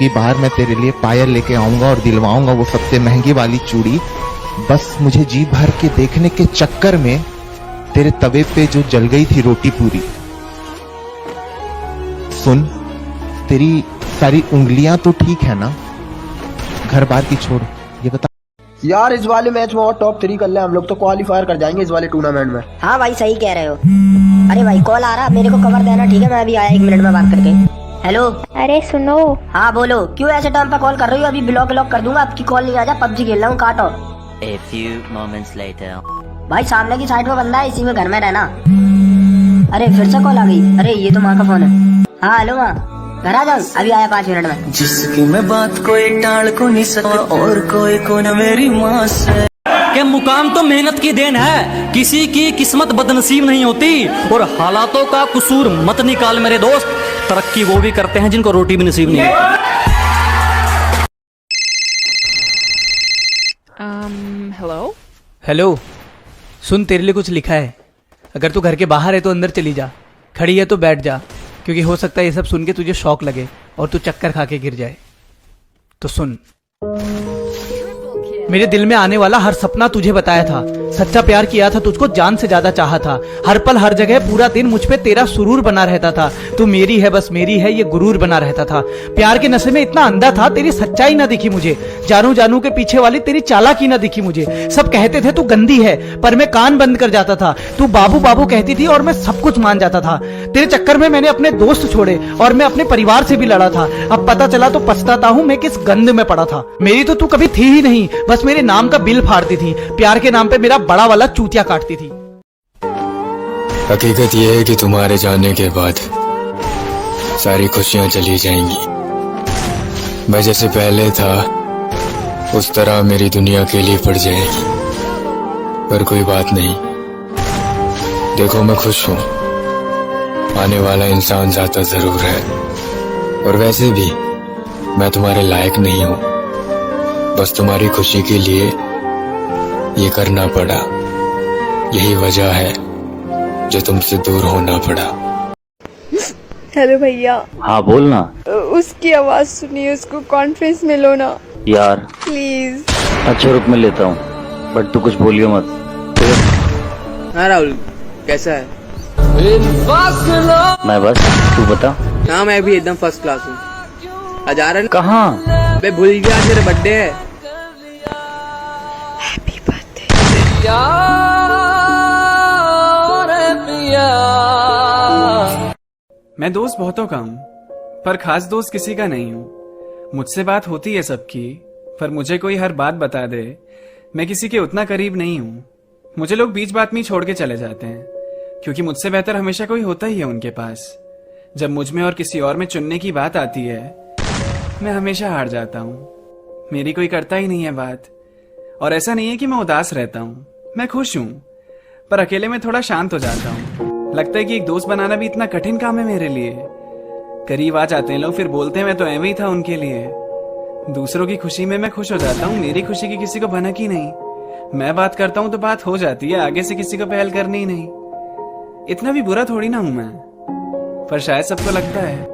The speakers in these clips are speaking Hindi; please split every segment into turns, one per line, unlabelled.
की बार मैं तेरे लिए पायल लेके आऊंगा और दिलवाऊंगा वो सबसे महंगी वाली चूड़ी। बस मुझे जी भर के देखने के चक्कर में तेरे तवे पे जो जल गई थी रोटी पूरी। सुन, तेरी सारी उंगलियां तो ठीक है ना? घर बार की छोड़, ये बता
यार इस वाले मैच में और टॉप 3 कर ले, हम लोग तो क्वालिफायर कर जाएंगे इस वाले टूर्नामेंट में।
हाँ भाई सही कह रहे हो। अरे भाई कॉल आ रहा, मेरे को कवर देना, ठीक है? मैं अभी आया 1 मिनट में बात करके। हेलो।
अरे सुनो।
हाँ बोलो, क्यों ऐसे टाइम पे कॉल कर रही हो? अभी ब्लॉक कर दूंगा, आपकी कॉल नहीं आ जा, पबजी खेल रहा हूँ, काटो।
A few moments later.
भाई सामने की साइड में बंदा है, इसी में घर में रहना। अरे फिर से कॉल आ गई। अरे ये तो माँ का फोन है। हाँ हेलो माँ, घर आ जाओ, अभी आया 5 मिनट में।
जिसकी मैं बात कोई टाल को नहीं सका और कोई को न मेरी माँ से।
के मुकाम तो मेहनत की देन है, किसी की किस्मत बदनसीब नहीं होती, और हालातों का कसूर मत निकाल मेरे दोस्त। तरक्की वो भी करते हैं जिनको रोटी भी नसीब नहीं होती।
हेलो
हेलो, सुन तेरे लिए कुछ लिखा है। अगर तू घर के बाहर है तो अंदर चली जा, खड़ी है तो बैठ जा, क्योंकि हो सकता है ये सब सुन के तुझे शौक लगे और तू चक्कर खा के गिर जाए। तो सुन, मेरे दिल में आने वाला हर सपना तुझे बताया था, सच्चा प्यार किया था, तुझको जान से ज्यादा चाहा था। हर पल हर जगह पूरा दिन मुझ पे तेरा सुरूर बना रहता था। तू मेरी है, बस मेरी है, ये गुरूर बना रहता था। प्यार के नशे में इतना अंधा था, तेरी सच्चाई ना दिखी मुझे। जानू जानू के पीछे वाली तेरी चालाकी ना दिखी मुझे। सब कहते थे तू गंदी है, पर मैं कान बंद कर जाता था। तू बाबू बाबू कहती थी और मैं सब कुछ मान जाता था। तेरे चक्कर में मैंने अपने दोस्त छोड़े और मैं अपने परिवार से भी लड़ा था। अब पता चला तो पछताता हूँ मैं किस गंद में पड़ा था। मेरी तो तू कभी थी ही नहीं, बस मेरे नाम का बिल फाड़ती थी। प्यार के नाम पे मेरा बड़ा वाला चूतिया काटती थी।
हकीकत यह है कि तुम्हारे जाने के बाद सारी खुशियां चली जाएंगी। मैं जैसे पहले था उस तरह मेरी दुनिया के लिए पड़ जाएगी। पर कोई बात नहीं, देखो मैं खुश हूं। आने वाला इंसान जाता जरूर है, और वैसे भी मैं तुम्हारे लायक नहीं हूं। बस तुम्हारी खुशी के लिए ये करना पड़ा। यही वजह है जो तुमसे दूर होना पड़ा।
हेलो भैया।
हाँ बोलना।
उसकी आवाज सुनिए, उसको कॉन्फ्रेंस में लो ना
यार
प्लीज।
अच्छा रुक, मैं लेता हूँ, बट तू कुछ बोलियो मत।
हाँ राहुल, कैसा है?
मैं बस, तू बता।
हाँ मैं भी एकदम फर्स्ट क्लास हूँ। आज आ रहा है?
कहाँ?
मैं भूल गया, आज मेरा बर्थडे है।
Happy birthday.
मैं दोस्त बहुतों का हूँ, पर खास दोस्त किसी का नहीं हूँ। मुझसे बात होती है सबकी, पर मुझे कोई हर बात बता दे, मैं किसी के उतना करीब नहीं हूँ। मुझे लोग बीच बात में ही छोड़ के चले जाते हैं, क्योंकि मुझसे बेहतर हमेशा कोई होता ही है उनके पास। जब मुझ में और किसी और में चुनने की बात आती है, मैं हमेशा हार जाता हूँ। मेरी कोई करता ही नहीं है बात। और ऐसा नहीं है कि मैं उदास रहता हूँ, मैं खुश हूँ, पर अकेले में थोड़ा शांत हो जाता हूँ। लगता है कि एक दोस्त बनाना भी इतना कठिन काम है मेरे लिए। करीब आ जाते हैं लोग, फिर बोलते हैं मैं तो ऐਵੇਂ ही था उनके लिए। दूसरों की खुशी में मैं खुश हो जाता हूँ, मेरी खुशी की किसी को भनक ही नहीं। मैं बात करता हूँ तो बात हो जाती है, आगे से किसी को पहल करनी ही नहीं। इतना भी बुरा थोड़ी ना हूं मैं, पर शायद सबको लगता है।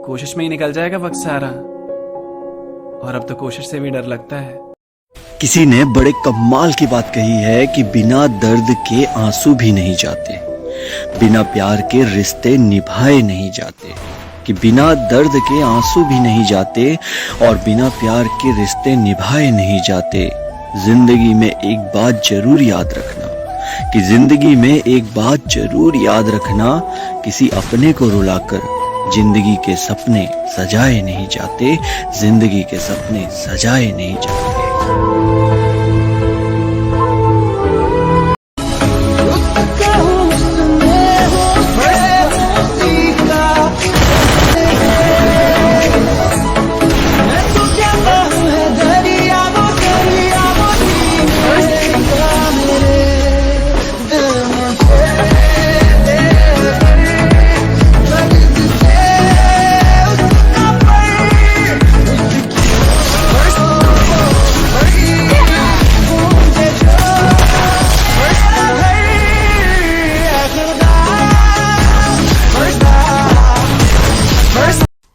कोशिश में ही निकल जाएगा वक्त सारा, और अब तो कोशिश से भी डर लगता है।
किसी ने बड़े कमाल की बात कही है कि बिना दर्द के आंसू भी नहीं जाते, बिना प्यार के रिश्ते निभाए नहीं जाते। कि बिना दर्द के आंसू भी नहीं जाते और बिना प्यार के रिश्ते निभाए नहीं जाते। जिंदगी में एक बात जरूर याद रखना, कि जिंदगी में एक बात जरूर याद रखना, किसी अपने को रुलाकर जिंदगी के सपने सजाए नहीं जाते, जिंदगी के सपने सजाए नहीं जाते।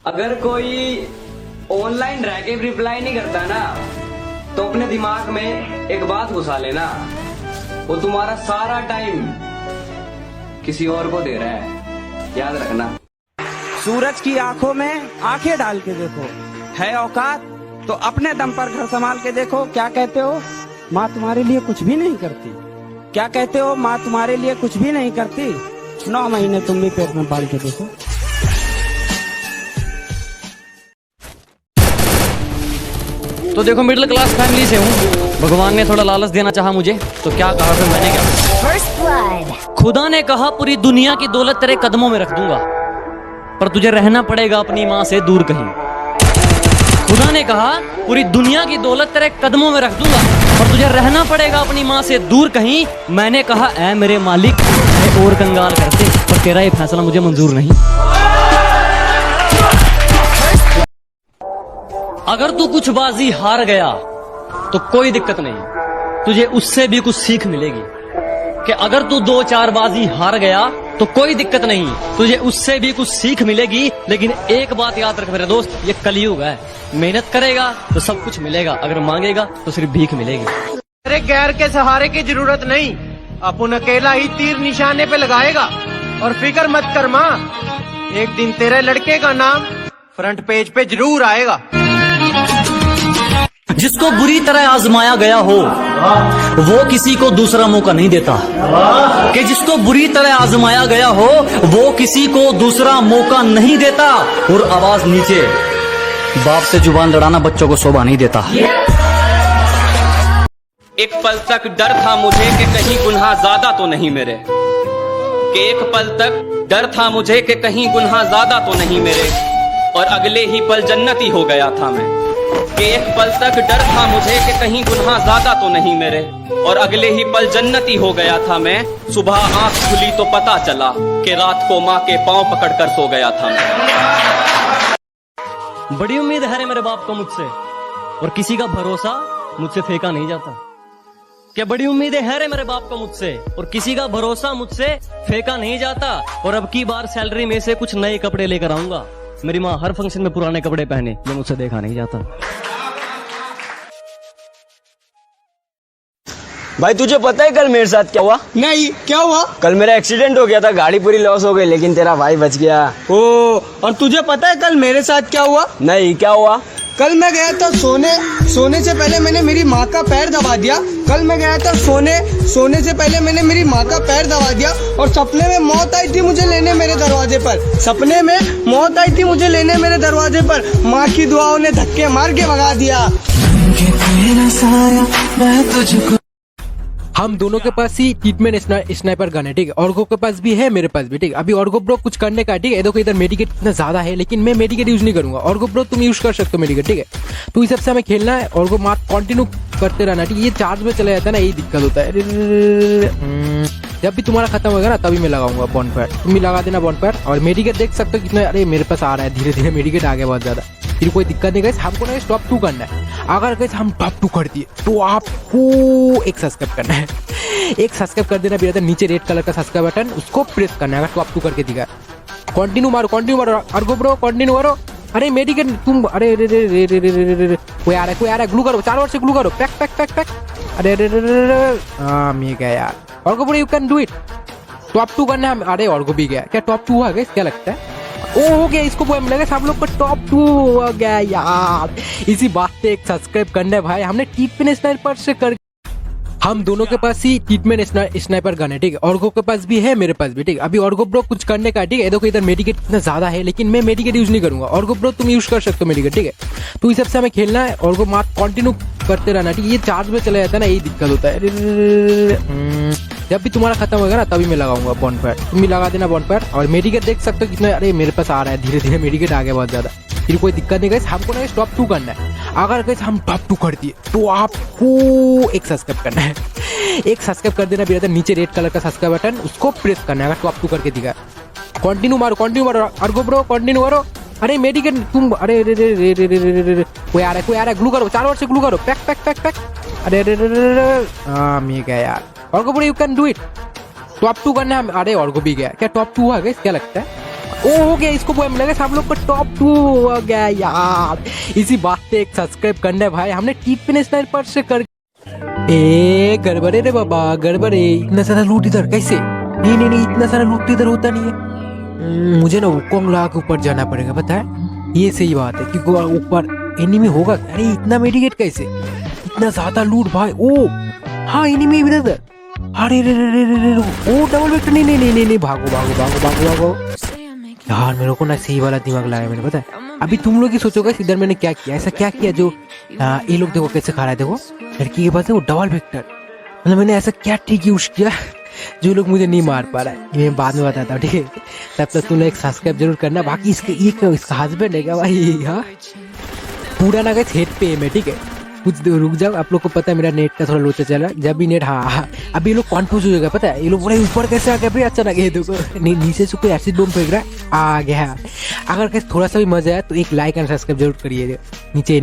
अगर कोई
ऑनलाइन रह के रिप्लाई नहीं करता ना, तो अपने दिमाग में एक बात घुसा लेना, वो तुम्हारा सारा टाइम किसी और को दे रहा है, याद रखना।
सूरज की आंखों में आंखें डाल के देखो, है औकात तो अपने दम पर घर संभाल के देखो। क्या कहते हो, माँ तुम्हारे लिए कुछ भी नहीं करती। क्या कहते हो, माँ तुम्हारे लिए कुछ भी नहीं करती। 9 महीने तुम भी पेट में पाल के देखो।
तो देखो मिडिल क्लास फैमिली से हूँ, भगवान ने थोड़ा लालच देना चाहा मुझे, तो क्या कहा फिर मैंने क्या। खुदा ने कहा पूरी दुनिया की दौलत तेरे कदमों में रख दूंगा, पर तुझे रहना पड़ेगा अपनी माँ से दूर कहीं। खुदा ने कहा पूरी दुनिया की दौलत तेरे कदमों में रख दूंगा, पर तुझे रहना पड़ेगा अपनी माँ से दूर कहीं। मैंने कहा ऐ मेरे मालिक, मैं और कंगाल करते, पर तेरा ये फैसला मुझे मंजूर नहीं। अगर तू कुछ बाजी हार गया तो कोई दिक्कत नहीं, तुझे उससे भी कुछ सीख मिलेगी। कि अगर तू 2-4 बाजी हार गया तो कोई दिक्कत नहीं, तुझे उससे भी कुछ सीख मिलेगी। लेकिन एक बात याद रख मेरे दोस्त, ये कलयुग है, मेहनत करेगा तो सब कुछ मिलेगा, अगर मांगेगा तो सिर्फ भीख मिलेगी।
अरे गैर के सहारे की जरूरत नहीं, अपन अकेला ही तीर निशाने पे लगाएगा। और फिक्र मत कर माँ, एक दिन तेरे लड़के का नाम फ्रंट पेज पे जरूर आएगा।
जिसको बुरी तरह आजमाया गया हो वो किसी को दूसरा मौका नहीं देता, कि जिसको बुरी तरह आजमाया गया हो वो किसी को दूसरा मौका नहीं देता। और आवाज नीचे, बाप से जुबान लड़ाना बच्चों को शोभा नहीं देता।
एक पल तक डर था मुझे कि कहीं गुनाह ज्यादा तो नहीं मेरे, कि एक पल तक डर था मुझे कि कहीं गुनाह ज्यादा तो नहीं मेरे, और अगले ही पल जन्नती हो गया था मैं। कि एक पल तक डर था मुझे कि कहीं गुनाह ज्यादा तो नहीं मेरे, और अगले ही पल जन्नती हो गया था मैं। सुबह आंख खुली तो पता चला कि रात को माँ के पांव पकड़कर सो गया था मैं।
बड़ी उम्मीद है रे मेरे बाप को मुझसे, और किसी का भरोसा मुझसे फेंका नहीं जाता। क्या बड़ी उम्मीदें है रे मेरे बाप को मुझसे, और किसी का भरोसा मुझसे फेंका नहीं जाता। और अब की बार सैलरी में से कुछ नए कपड़े लेकर आऊंगा। मेरी माँ हर फंक्शन में पुराने कपड़े पहने, ये मुझसे देखा नहीं जाता।
भाई तुझे पता है कल मेरे साथ क्या हुआ?
नहीं, क्या हुआ?
कल मेरा एक्सीडेंट हो गया था, गाड़ी पूरी लॉस हो गई, लेकिन तेरा भाई बच गया।
ओ, और तुझे पता है कल मेरे साथ क्या हुआ?
नहीं, क्या हुआ?
कल मैं गया था सोने से पहले मैंने मेरी माँ का पैर दबा दिया। कल मैं गया था सोने से पहले मैंने मेरी माँ का पैर दबा दिया, और सपने में मौत आई थी मुझे लेने मेरे दरवाजे पर। सपने में मौत आई थी मुझे लेने मेरे दरवाजे पर। माँ की दुआओं ने धक्के मार के भगा दिया।
हम दोनों के पास ही ट्रीटमेंट स्नाइपर गन है, ठीक है। ऑर्गो के पास भी है, मेरे पास भी, ठीक है। अभी ऑर्गो ब्रो कुछ करने का, ठीक है। देखो इधर मेडिकेट इतना ज्यादा है, लेकिन मैं मेडिकेट यूज नहीं करूंगा। ऑर्गो ब्रो तुम यूज कर सकते हो मेडिकेट, ठीक है। तो इस सबसे हमें खेलना है, ऑर्गो मार्क कंटिन्यू करते रहना, ठीक है। ये चार्ज में चला जाता है ना, यही दिक्कत होता है। जब भी तुम्हारा खत्म होगा ना तभी मैं लगाऊंगा बॉनफायर, तुम भी लगा देना बॉनफायर। और मेडिकेट देख सकते हो कितना, अरे मेरे पास आ रहा है धीरे धीरे, मेडिकेट आ गया बहुत ज्यादा। फिर कोई दिक्कत नहीं गाइस, हमको ना टॉप 2 करना है। अगर गाइस हम टॉप 2 कर दिए तो आपको एक सब्सक्राइब करना है, एक सब्सक्राइब कर देना। फिर नीचे रेड कलर का सब्सक्राइब बटन, उसको प्रेस करना है अगर टॉप 2 करके दिखा। कंटिन्यू मारो अर्गो ब्रो, कंटिन्यू करो। अरे मेडिकेट तुम, अरे कोई आ रहा है, ग्लू करो, 4 बार से ग्लू करो, पैक। अरे मैं गया यार। Orgo bro you can do it. Top 2 करना है। अरे ऑर्गो भी गया, क्या टॉप 2 हुआ गया? क्या लगता है? ओ हो गया, इसको बोल लगा सब लोग को टॉप 2 हो गया यार। इसी बात पे एक सब्सक्राइब करना है भाई, हमने ट्रीटमेंट स्नाइपर से कर। हम दोनों के पास ही ट्रीटमेंट स्नाइपर गन है, ठीक है। ऑर्गो के पास भी है, मेरे पास भी, ठीक है। अभी ऑर्गो ब्रो कुछ करने का, ठीक है। देखो इधर मेडिकेट इतना ज्यादा है, लेकिन मैं मेडिकेट यूज नहीं करूंगा। ऑर्गो ब्रो तुम यूज कर सकते हो मेडिकेट, ठीक है। तो इस सबसे हमें खेलना है, ऑर्गो मार्क कंटिन्यू करते रहना, ठीक है। ये चार्ज में चला जाता है ना, यही दिक्कत होता है। जब भी तुम्हारा खत्म होगा ना तभी मैं लगाऊंगा बॉनफायर, तुम भी लगा देना बॉनफायर। और मेडिकेट देख सकते हो कितना, अरे मेरे पास आ रहा है धीरे धीरे, मेडिकेट आ गया बहुत ज्यादा। फिर कोई दिक्कत नहीं गाइस, हमको ना टॉप 2 करना है। अगर गाइस हम टॉप 2 कर दिए तो आपको एक सब्सक्राइब करना है, एक सब्सक्राइब कर देना। फिर नीचे रेड कलर का सब्सक्राइब बटन, उसको प्रेस करना है अगर टॉप 2 करके दिखा। कंटिन्यू मारो अर्गो ब्रो, कंटिन्यू करो। अरे मेडिकेट तुम, अरे कोई आ रहा है, ग्लू करो, 4 बार से ग्लू करो, पैक। अरे मैं गया यार। Orgo bro you can do it. Top 2 करना है। अरे ऑर्गो भी गया, क्या टॉप 2 हुआ गया? क्या लगता है?
ओ हो गया, इसको बोल लगा सब लोग का टॉप 2 हो गया यार। इसी बात पे एक सब्सक्राइब करना है भाई, हमने टीप पे स्नाइपर से कर। ए गड़बड़े रे बाबा, गड़बड़े, इतना सारा लूट इधर कैसे? नहीं नहीं नहीं, इतना सारा लूट इधर होता नहीं है। मुझे ना वुकोंग ला के ऊपर जाना पड़ेगा, पता है? ये सही बात है, क्योंकि ऊपर एनिमी होगा। अरे इतना मेडिकेट कैसे, इतना ज्यादा लूट भाई। ओ हाँ एनिमी इधर। अरे रे रे रे रे, ओ डबल वेक्टर, नहीं नहीं नहीं नहीं, भागो भागो भागो भागो भागो यार। मेरे को ना सही वाला दिमाग लगाया मैंने, पता है? अभी तुम लोग ही सोचोगे इधर मैंने क्या किया, ऐसा क्या किया जो ये लोग देखो कैसे खा रहा है। देखो लड़की के पास है वो डबल वेक्टर, मतलब मैंने ऐसा क्या ट्रिक यूज किया जो लोग मुझे नहीं मार पा रहा है। ये मैं बाद में बताता हूँ, ठीक है? तब तक तुम लोग एक सब्सक्राइब जरूर करना। बाकी इसका हस्बैंड है क्या भाई? हाँ पूरा ना गए हेड पे में, ठीक है? कुछ देर रुक जाओ, आप लोग को पता है मेरा नेट का थोड़ा लोचा चल रहा है। जब भी नेट हाँ अभी ये लोग कॉन्फ्यूज हो जाएगा, पता है? ये लोग बड़े ऊपर कैसे आ गए भाई अचानक, ये देखो नीचे से कोई एसिड बम फेंक रहा है, आ गया। अगर कैसे थोड़ा सा भी मजा आया तो एक लाइक एंड सब्सक्राइब जरूर करिएगा। नीचे